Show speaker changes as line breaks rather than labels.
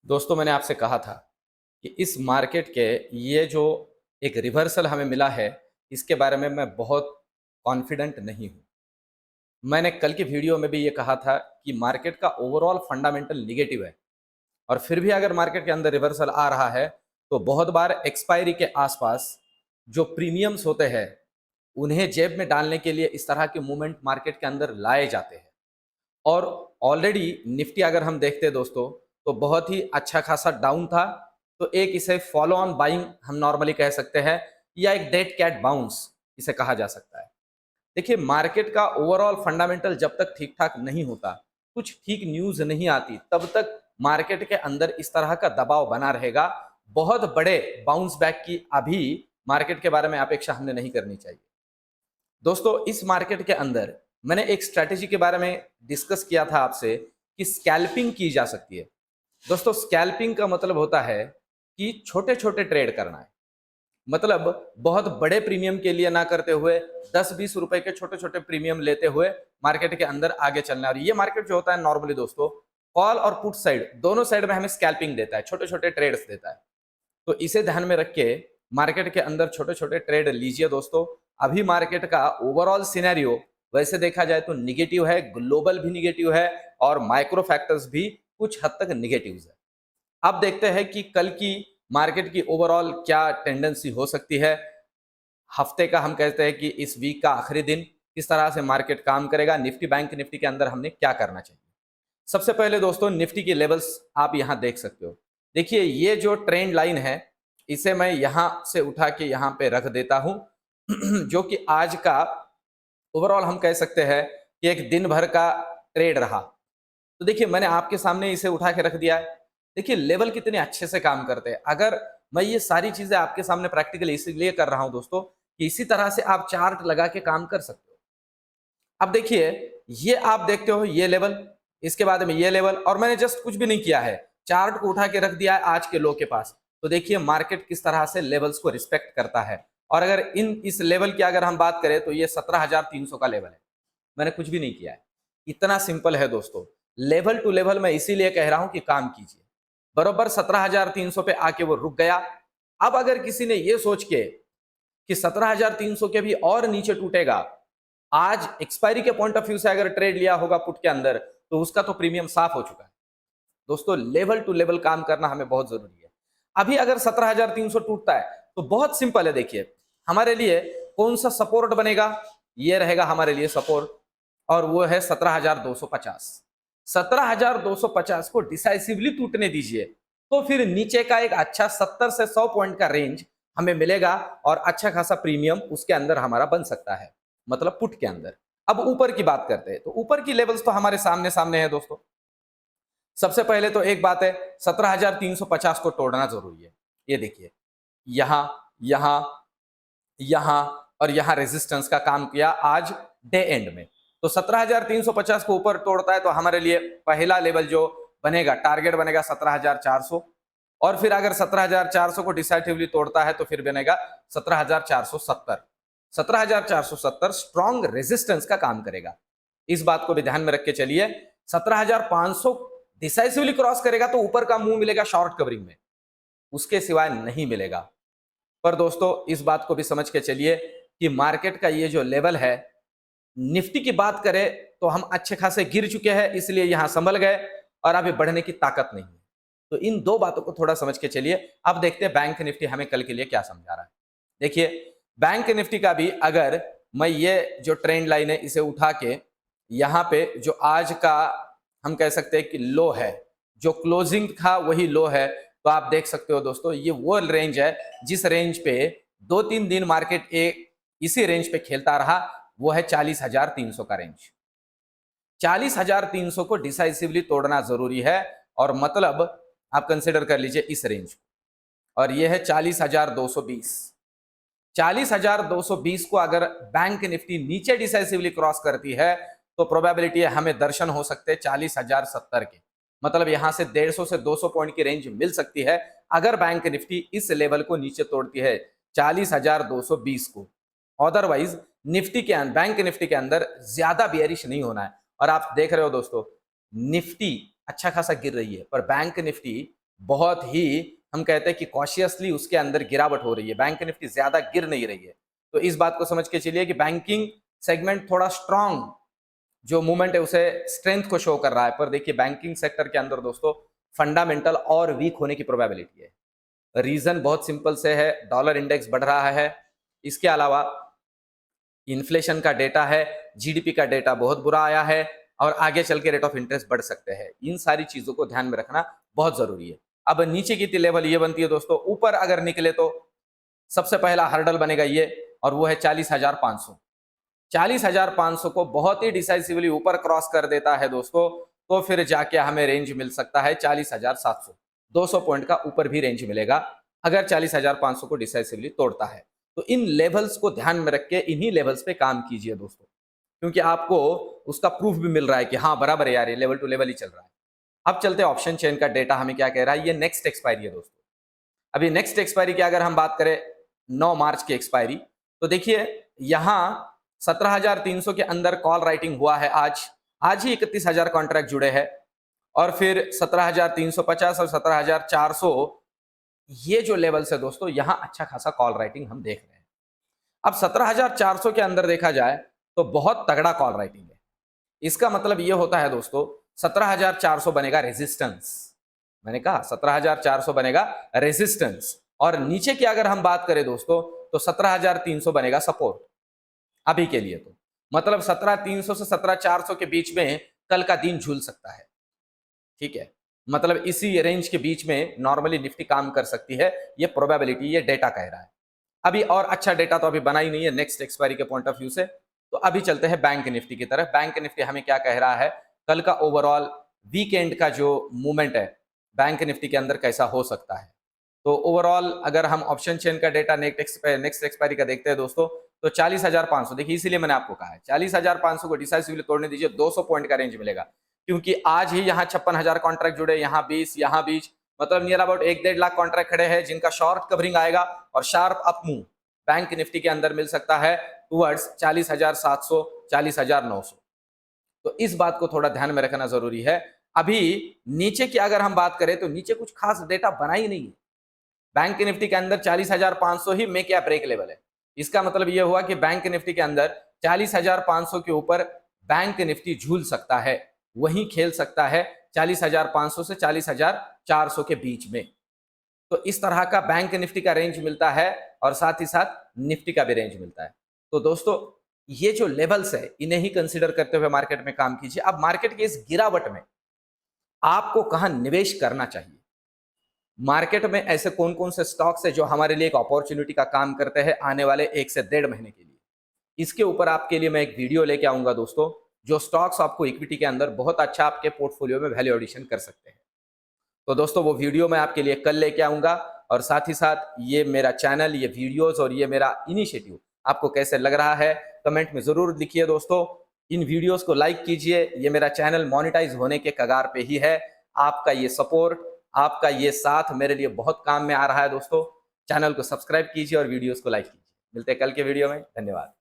दोस्तों मैंने आपसे कहा था कि इस मार्केट के ये जो एक रिवर्सल हमें मिला है, इसके बारे में मैं बहुत कॉन्फिडेंट नहीं हूँ। मैंने कल की वीडियो में भी ये कहा था कि मार्केट का ओवरऑल फंडामेंटल नेगेटिव है और फिर भी अगर मार्केट के अंदर रिवर्सल आ रहा है, तो बहुत बार एक्सपायरी के आसपास जो प्रीमियम्स होते हैं, उन्हें जेब में डालने के लिए इस तरह के मूवमेंट मार्केट के अंदर लाए जाते हैं। और ऑलरेडी निफ्टी अगर हम देखते हैं दोस्तों, तो बहुत ही अच्छा खासा डाउन था। तो एक इसे फॉलो ऑन बाइंग हम नॉर्मली कह सकते हैं, या एक डेड कैट बाउंस इसे कहा जा सकता है। देखिए, मार्केट का ओवरऑल फंडामेंटल जब तक ठीक ठाक नहीं होता, कुछ ठीक न्यूज नहीं आती, तब तक मार्केट के अंदर इस तरह का दबाव बना रहेगा। बहुत बड़े बाउंस बैक की अभी मार्केट के बारे में अपेक्षा हमने नहीं करनी चाहिए। दोस्तों, इस मार्केट के अंदर मैंने एक स्ट्रैटेजी के बारे में डिस्कस किया था आपसे कि स्कैल्पिंग की जा सकती है। दोस्तों, स्कैल्पिंग का मतलब होता है कि छोटे छोटे ट्रेड करना है। मतलब बहुत बड़े प्रीमियम के लिए ना करते हुए 10-20 रुपए के छोटे छोटे प्रीमियम लेते हुए मार्केट के अंदर आगे चलना है। और ये मार्केट जो होता है नॉर्मली दोस्तों, कॉल और पुट साइड दोनों साइड में हमें स्कैल्पिंग देता है, छोटे छोटे ट्रेड्स देता है। तो इसे ध्यान में रख के मार्केट के अंदर छोटे छोटे ट्रेड लीजिए दोस्तों। अभी मार्केट का ओवरऑल सिनेरियो वैसे देखा जाए तो निगेटिव है, ग्लोबल भी निगेटिव है और माइक्रो फैक्टर्स भी कुछ हद तक निगेटिव है। अब देखते हैं कि कल की मार्केट की ओवरऑल क्या टेंडेंसी हो सकती है। हफ्ते का हम कहते हैं कि इस वीक का आखिरी दिन किस तरह से मार्केट काम करेगा, निफ्टी बैंक निफ्टी के अंदर हमने क्या करना चाहिए। सबसे पहले दोस्तों, निफ्टी की लेवल्स आप यहां देख सकते हो। देखिए, ये जो ट्रेंड लाइन है, इसे मैं यहां से उठा के यहां पे रख देता हूं जो कि आज का ओवरऑल हम कह सकते हैं कि एक दिन भर का ट्रेड रहा। तो देखिए, मैंने आपके सामने इसे उठा के रख दिया है। देखिए, लेवल कितने अच्छे से काम करते हैं। अगर मैं ये सारी चीजें आपके सामने प्रैक्टिकली इसलिए कर रहा हूं दोस्तों, कि इसी तरह से आप चार्ट लगा के काम कर सकते हो। अब देखिए, ये आप देखते हो ये लेवल, इसके बाद में ये लेवल, और मैंने जस्ट कुछ भी नहीं किया है, चार्ट को उठा के रख दिया है आज के लो के पास। तो देखिए मार्केट किस तरह से लेवल्स को रिस्पेक्ट करता है। और अगर इस लेवल की अगर हम बात करें तो ये 17,300 का लेवल है। मैंने कुछ भी नहीं किया है। इतना सिंपल है दोस्तों। लेवल टू लेवल मैं इसीलिए कह रहा हूं कि काम कीजिए। बरोबर 17,300 पे आके वो रुक गया। अब अगर किसी ने ये सोच के कि 17,300 के भी और नीचे टूटेगा, आज एक्सपायरी के पॉइंट ऑफ व्यू से अगर ट्रेड लिया होगा पुट के अंदर, तो उसका तो प्रीमियम साफ हो चुका है। दोस्तों, लेवल टू लेवल काम करना हमें बहुत जरूरी है। अभी अगर 17,300 टूटता है तो बहुत सिंपल है। देखिए, हमारे लिए कौन सा सपोर्ट बनेगा, ये रहेगा हमारे लिए सपोर्ट, और वो है 17,250। 17,250 को डिसाइसिवली टूटने दीजिए, तो फिर नीचे का एक अच्छा 70 से 100 पॉइंट का रेंज हमें मिलेगा और अच्छा खासा प्रीमियम उसके अंदर हमारा बन सकता है, मतलब पुट के अंदर। अब ऊपर की बात करते हैं, तो ऊपर की लेवल्स तो हमारे सामने सामने है दोस्तों। सबसे पहले तो एक बात है, 17,350 को तोड़ना जरूरी है। ये देखिए, यहां, यहां, यहां और यहां रेजिस्टेंस का काम किया आज डे एंड में। तो 17,350 को ऊपर तोड़ता है तो हमारे लिए पहला लेवल जो बनेगा, टारगेट बनेगा 17,400। और फिर अगर 17,400 को डिसाइसिवली तोड़ता है तो फिर बनेगा 17,470। 17,470 स्ट्रॉन्ग रेजिस्टेंस का काम करेगा। इस बात को भी ध्यान में रख के चलिए। 17,500 डिसाइसिवली क्रॉस करेगा तो ऊपर का मुंह मिलेगा शॉर्ट कवरिंग में, उसके सिवाय नहीं मिलेगा। पर दोस्तों, इस बात को भी समझ के चलिए कि मार्केट का ये जो लेवल है, निफ्टी की बात करें तो हम अच्छे खासे गिर चुके हैं, इसलिए यहां संभल गए और अभी बढ़ने की ताकत नहीं है। तो इन दो बातों को थोड़ा समझ के चलिए। अब देखते हैं बैंक निफ्टी हमें कल के लिए क्या समझा रहा है। देखिए, बैंक निफ्टी का भी अगर मैं ये जो ट्रेंड लाइन है इसे उठा के यहाँ पे जो आज का हम कह सकते हैं कि लो है, जो क्लोजिंग था वही लो है, तो आप देख सकते हो दोस्तों, ये वो रेंज है जिस रेंज पे 2-3 दिन मार्केट इसी रेंज पे खेलता रहा, वो है 40,300 का रेंज। 40,300 को डिसाइसिवली तोड़ना जरूरी है, और मतलब आप कंसिडर कर लीजिए इस रेंज, और ये है 40,220। 40,220 को अगर बैंक निफ्टी नीचे डिसाइसिवली क्रॉस करती है तो प्रोबेबिलिटी है हमें दर्शन हो सकते हैं 40,070 के। मतलब यहां से 150 से 200 पॉइंट की रेंज मिल सकती है अगर बैंक निफ्टी इस लेवल को नीचे तोड़ती है, 40,220 को। अदरवाइज निफ्टी के बैंक निफ्टी के अंदर ज्यादा बियरिश नहीं होना है। और आप देख रहे हो दोस्तों, निफ्टी अच्छा खासा गिर रही है, पर बैंक निफ्टी बहुत ही हम कहते हैं कि कॉशियसली उसके अंदर गिरावट हो रही है, बैंक निफ्टी ज्यादा गिर नहीं रही है। तो इस बात को समझ के चलिए कि बैंकिंग सेगमेंट थोड़ा स्ट्रांग जो मूवमेंट है उसे स्ट्रेंथ को शो कर रहा है, पर देखिए बैंकिंग सेक्टर के अंदर दोस्तों फंडामेंटल और वीक होने की प्रोबेबिलिटी है। रीजन बहुत सिंपल से है, डॉलर इंडेक्स बढ़ रहा है, इसके अलावा इन्फ्लेशन का डेटा है, जीडीपी का डेटा बहुत बुरा आया है, और आगे चल के रेट ऑफ इंटरेस्ट बढ़ सकते हैं। इन सारी चीजों को ध्यान में रखना बहुत जरूरी है। अब नीचे की लेवल ये बनती है दोस्तों, ऊपर अगर निकले तो सबसे पहला हर्डल बनेगा ये, और वो है 40,500। 40,500 को बहुत ही डिसाइसिवली ऊपर क्रॉस कर देता है दोस्तों, तो फिर जाके हमें रेंज मिल सकता है 40,700। 200 पॉइंट का ऊपर भी रेंज मिलेगा अगर 40,500 को डिसाइसिवली तोड़ता है। तो इन लेवल्स को ध्यान में रख के इन्हीं लेवल्स पे काम कीजिए दोस्तों, क्योंकि आपको उसका प्रूफ भी मिल रहा है कि हाँ बराबर है यार, ये लेवल टू लेवल ही चल रहा है। अब चलते हैं ऑप्शन चेन का डेटा हमें क्या कह रहा है। ये नेक्स्ट एक्सपायरी है दोस्तों। अभी नेक्स्ट एक्सपायरी की अगर हम बात करें 9 मार्च की एक्सपायरी, तो देखिए यहां 17,300 के अंदर कॉल राइटिंग हुआ है। आज ही 31,000 कॉन्ट्रैक्ट जुड़े हैं, और फिर 17,350 और 17,400 ये जो लेवल्स है दोस्तों, यहां अच्छा खासा कॉल राइटिंग हम देख रहे हैं। अब 17,400 के अंदर देखा जाए तो बहुत तगड़ा कॉल राइटिंग है। इसका मतलब ये होता है दोस्तों 17,400 बनेगा रेजिस्टेंस। मैंने कहा 17,400 बनेगा रेजिस्टेंस, और नीचे की अगर हम बात करें दोस्तों तो 17,300 बनेगा सपोर्ट अभी के लिए। तो मतलब 17,300 से 17,400 के बीच में कल का दिन झूल सकता है। ठीक है, मतलब इसी रेंज के बीच में नॉर्मली निफ्टी काम कर सकती है, ये प्रोबेबिलिटी, ये डेटा कह रहा है। अभी और अच्छा डेटा तो अभी बना ही नहीं है नेक्स्ट एक्सपायरी के पॉइंट ऑफ व्यू से। तो अभी चलते हैं बैंक निफ्टी की तरफ। बैंक निफ्टी हमें क्या कह रहा है, कल का ओवरऑल वीकेंड का जो मूवमेंट है बैंक निफ्टी के अंदर कैसा हो सकता है। तो ओवरऑल अगर हम ऑप्शन चेन का डेटा नेक्स्ट एक्सपायरी का देखते हैं दोस्तों, तो 40,500, देखिए इसीलिए मैंने आपको कहा है 40,500 को डिसाइसिवली तोड़ने दीजिए, 200 पॉइंट का रेंज मिलेगा। क्योंकि आज ही यहाँ 56,000 कॉन्ट्रैक्ट जुड़े, यहाँ 20, यहाँ 20, मतलब नियर अबाउट 1-1.5 लाख कॉन्ट्रैक्ट खड़े हैं जिनका शॉर्ट कवरिंग आएगा, और sharp up move bank Nifty के अंदर मिल सकता है टुवर्ड्स 40,700, 40,900। तो इस बात को थोड़ा ध्यान में रखना जरूरी है। अभी नीचे की अगर हम बात करें तो नीचे कुछ खास डेटा बना ही नहीं है। बैंक निफ्टी के अंदर 40,500 ही मेक या ब्रेक लेवल है। इसका मतलब यह हुआ कि बैंक निफ्टी के अंदर 40,500 के ऊपर बैंक निफ्टी झूल सकता है, वहीं खेल सकता है 40,500 से 40,400 के बीच में। तो इस तरह का बैंक निफ्टी का रेंज मिलता है, और साथ ही साथ निफ्टी का भी रेंज मिलता है। तो दोस्तों ये जो लेवल्स है इन्हें ही कंसीडर करते हुए मार्केट में काम कीजिए। अब मार्केट की इस गिरावट में आपको कहां निवेश करना चाहिए, मार्केट में ऐसे कौन कौन से स्टॉक्स है जो हमारे लिए एक अपॉर्चुनिटी का काम करते हैं आने वाले 1 से 1.5 महीने के लिए, इसके ऊपर आपके लिए मैं एक वीडियो लेके आऊंगा दोस्तों, जो स्टॉक्स आपको इक्विटी के अंदर बहुत अच्छा आपके पोर्टफोलियो में वैल्यू एडिशन कर सकते हैं। तो दोस्तों वो वीडियो मैं आपके लिए कल लेके आऊंगा, और साथ ही साथ ये मेरा चैनल, ये वीडियोस और ये मेरा इनिशिएटिव आपको कैसे लग रहा है कमेंट में जरूर लिखिए दोस्तों। इन वीडियोस को लाइक कीजिए, ये मेरा चैनल मोनेटाइज होने के कगार पे ही है। आपका ये सपोर्ट, आपका ये साथ मेरे लिए बहुत काम में आ रहा है दोस्तों। चैनल को सब्सक्राइब कीजिए और वीडियोस को लाइक कीजिए। मिलते हैं कल के वीडियो में, धन्यवाद।